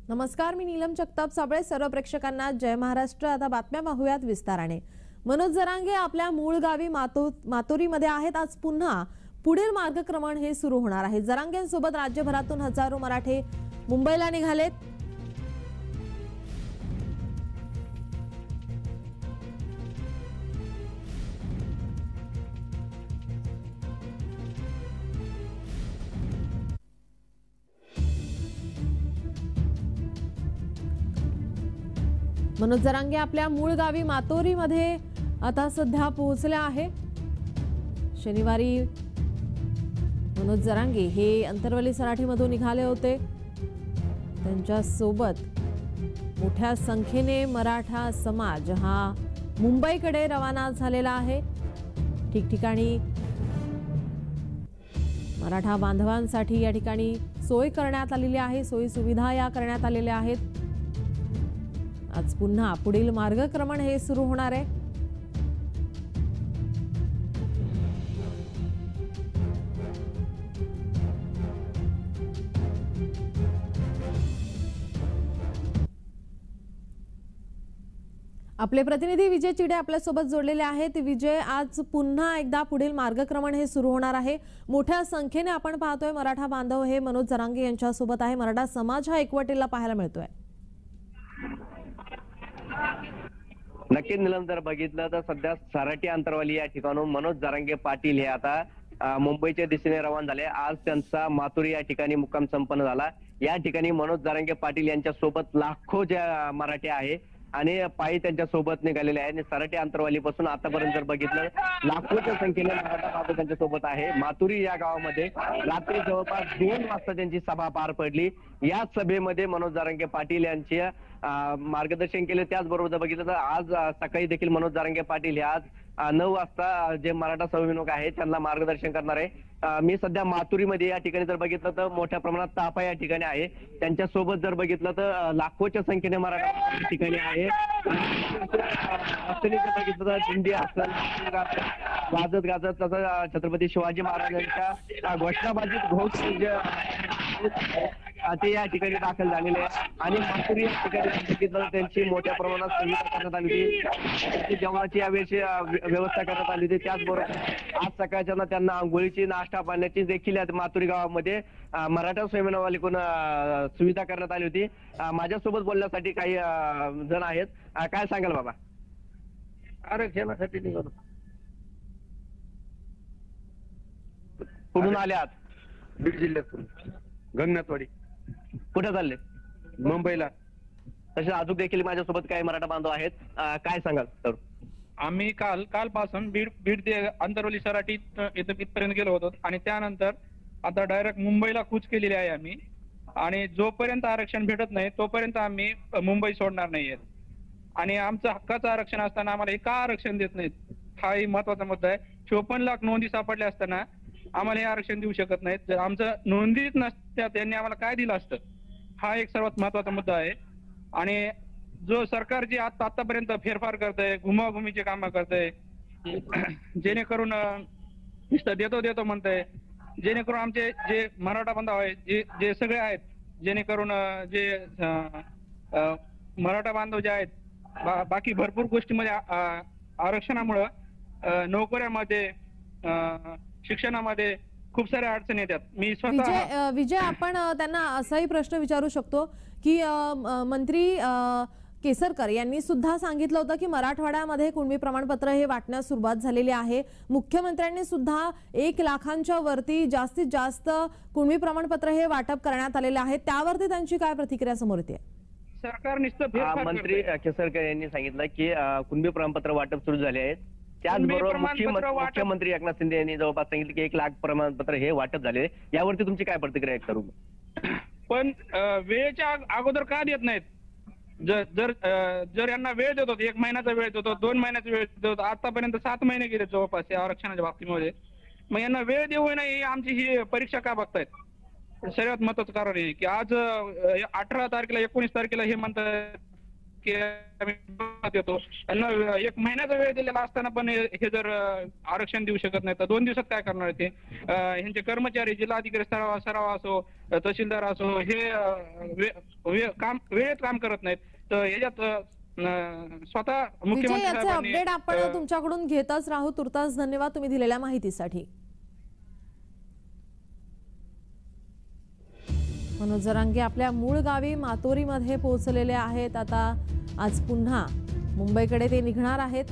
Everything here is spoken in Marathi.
नमस्कार, मी नीलम जगताप साबळे. सर्व प्रेक्षकांना जय महाराष्ट्र. आता बातम्या पाहूयात विस्ताराने. मनोज जरांगे आपल्या मूळ गावी मातोरीमध्ये आहेत. आज पुन्हा पुढील मार्गक्रमण हे सुरू होणार आहे. जरांगेंसोबत राज्यभरातून हजारो मराठे मुंबईला निघालेत. मनोज जरांगे आपल्या मूळ गावी मातोरीमध्ये आता सध्या पोहोचले आहे. शनिवारी मनोज जरांगे हे अंतरवली सराटीमधून निघाले होते. त्यांच्या सोबत मोठ्या संख्येने मराठा समाज हा मुंबईकडे रवाना झालेला आहे. ठिकठिकाणी मराठा बांधवांसाठी या ठिकाणी सोय करण्यात आलेली आहे. सोयी सुविधा या करण्यात आलेल्या आहेत. आज पुन्हा पुढील मार्गक्रमण हे सुरू होणार आहे. आपले प्रतिनिधी विजय चिडे आपल्या सोबत जोडलेले आहेत. विजय, आज पुन्हा एकदा पुढील मार्गक्रमण हे सुरू होणार आहे. मोठ्या संख्येने आपण पाहतोय मराठा बांधव हे मनोज जरांगे यांच्या सोबत आहे. मराठा समाज हा एकवटेला पाहायला मिळतोय. नक्की नीलम, जर बघितलं तर सध्या सराटी अंतरवाली या ठिकाणून मनोज जरांगे पाटील हे आता मुंबईच्या दिशेने रवाना झाले. आज त्यांचा मातुरी या ठिकाणी मुक्काम संपन्न झाला. या ठिकाणी मनोज जरांगे पाटील यांच्या सोबत लाखो ज्या मराठी आहे आणि पायी त्यांच्या सोबत निघालेले आहे. आणि सराटी अंतरवाली पासून आतापर्यंत जर बघितलं लाखोच्या संख्येने मराठा बांधव त्यांच्या सोबत आहे. मातुरी या गावामध्ये रात्री जवळपास 2 वाजता त्यांची सभा पार पडली. या सभेमध्ये मनोज जरांगे पाटील यांचे मार्गदर्शन केले. त्याचबरोबर जर बघितलं तर आज सकाळी देखील मनोज जरांगे पाटील हे आज 9 वाजता जे मराठा समविमोक आहेत त्यांना मार्गदर्शन करणार आहे. मी सध्या मातुरीमध्ये या ठिकाणी जर बघितलं तर मोठ्या प्रमाणात ताफा या ठिकाणी आहे. त्यांच्या सोबत जर बघितलं तर लाखोच्या संख्येने मराठा या ठिकाणी आहे. बघितलं तर दिंडी असेल गाजत गाजत तसं छत्रपती शिवाजी महाराजांच्या घोषणाबाजीत घोष ते या ठिकाणी दाखल झालेले आहे. आणि मातुरी या ठिकाणी बघितलं त्यांची मोठ्या प्रमाणात सुविधा करण्यात आली होती. जेवणाची यावेळी व्यवस्था करण्यात आली होती. त्याचबरोबर आज सकाळच्या त्यांना आंघोळीची नाश्ता पाण्याची देखील मातुरी गावामध्ये मराठा स्वयंसेवकांकडून सुविधा करण्यात आली होती. माझ्यासोबत बोलण्यासाठी काही जण आहेत. काय सांगाल बाबा? आरक्षणासाठी निघालो. कुठून आले आहात? बीड जिल्ह्यातून गंगनाथवाडी. कुठे चालले? मुंबईला. तसे अजून देखील माझ्यासोबत काही मराठा बांधव आहेत. काय सांगाल तर? आम्ही कालपासून बीड ते अंतरवली सराटी इथपर्यंत गेलो होतो आणि त्यानंतर आता डायरेक्ट मुंबईला कूच केलेली आहे आम्ही. आणि जोपर्यंत आरक्षण भेटत नाही तोपर्यंत आम्ही मुंबई सोडणार नाहीये. आणि आमचं हक्काचं आरक्षण असताना आम्हाला हे का आरक्षण देत नाहीत हाही महत्वाचा मुद्दा आहे. 54 लाख नोंदी सापडल्या असताना आम्हाला हे आरक्षण देऊ शकत नाहीत. जर आमचं नोंदीच नसत्या त्यांनी आम्हाला काय दिलं असतं हा एक सर्वात महत्वाचा मुद्दा आहे. आणि जो सरकार जे आतापर्यंत फेरफार करतंय, घुमाघुमीचे कामं करतंय, जेणेकरून नुसतं देतो म्हणतंय, जेणेकरून आमचे जे मराठा बांधव आहेत जे सगळे आहेत, जेणेकरून जे मराठा बांधव जे आहेत बाकी भरपूर गोष्टीमध्ये आरक्षणामुळं नोकऱ्यामध्ये शिक्षणामध्ये खूप साऱ्या अडचणी येतात. मी स्वतः विजय आपण त्यांना असाही प्रश्न विचारू शकतो की मंत्री केसरकर यांनी सुद्धा सांगितलं होतं की मराठवाड्यामध्ये कुणबी प्रमाणपत्र हे वाटण्यास सुरुवात झालेली आहे. मुख्यमंत्र्यांनी सुद्धा 1 लाखांच्या वरती जास्तीत जास्त कुणबी प्रमाणपत्र हे वाटप करण्यात आलेले आहे. त्यावरती त्यांची काय प्रतिक्रिया समोर येते? सरकार नुसतं मंत्री केसरकर यांनी सांगितलं की कुणबी प्रमाणपत्र वाटप सुरू झाले आहेत. त्याचबरोबर मुख्यमंत्री एकनाथ शिंदे यांनी जवळपास सांगितलं की 1 लाख प्रमाणपत्र हे वाटप झाले. यावरती तुमची काय प्रतिक्रिया करू? पण वेळेच्या अगोदर का देत नाहीत? जर यांना वेळ देतो, 1 महिन्याचा वेळ देतो, 2 महिन्याचा वेळ देतो, आतापर्यंत 7 महिने गेले जवळपास या आरक्षणाच्या बाबतीमध्ये. मग यांना वेळ देऊ नये आमची ही परीक्षा का बघतायत? सर्वात महत्वाचं कारण आहे की आज 18 तारखेला 19 तारखेला हे म्हणतात की आम्ही देतो. त्यांना 1 महिन्याचा वेळ दिलेला असताना पण हे जर आरक्षण देऊ शकत नाही तर 2 दिवसात काय करणार ते? ह्यांचे कर्मचारी, जिल्हाधिकारी सराव असो, तहसीलदार असो, हे काम वेळेत काम करत नाहीत. तर याच्यात स्वतः विजय, मुख्यमंत्री याचे साहेबांनी अपडेट आपण तुमच्याकडून घेतच राहू. तुर्तास धन्यवाद तुम्ही दिलेल्या माहितीसाठी. मनोज जरांगे आपल्या मूळ गावी मातोरीमध्ये पोहोचलेले आहेत. आता आज पुन्हा मुंबईकडे ते निघणार आहेत.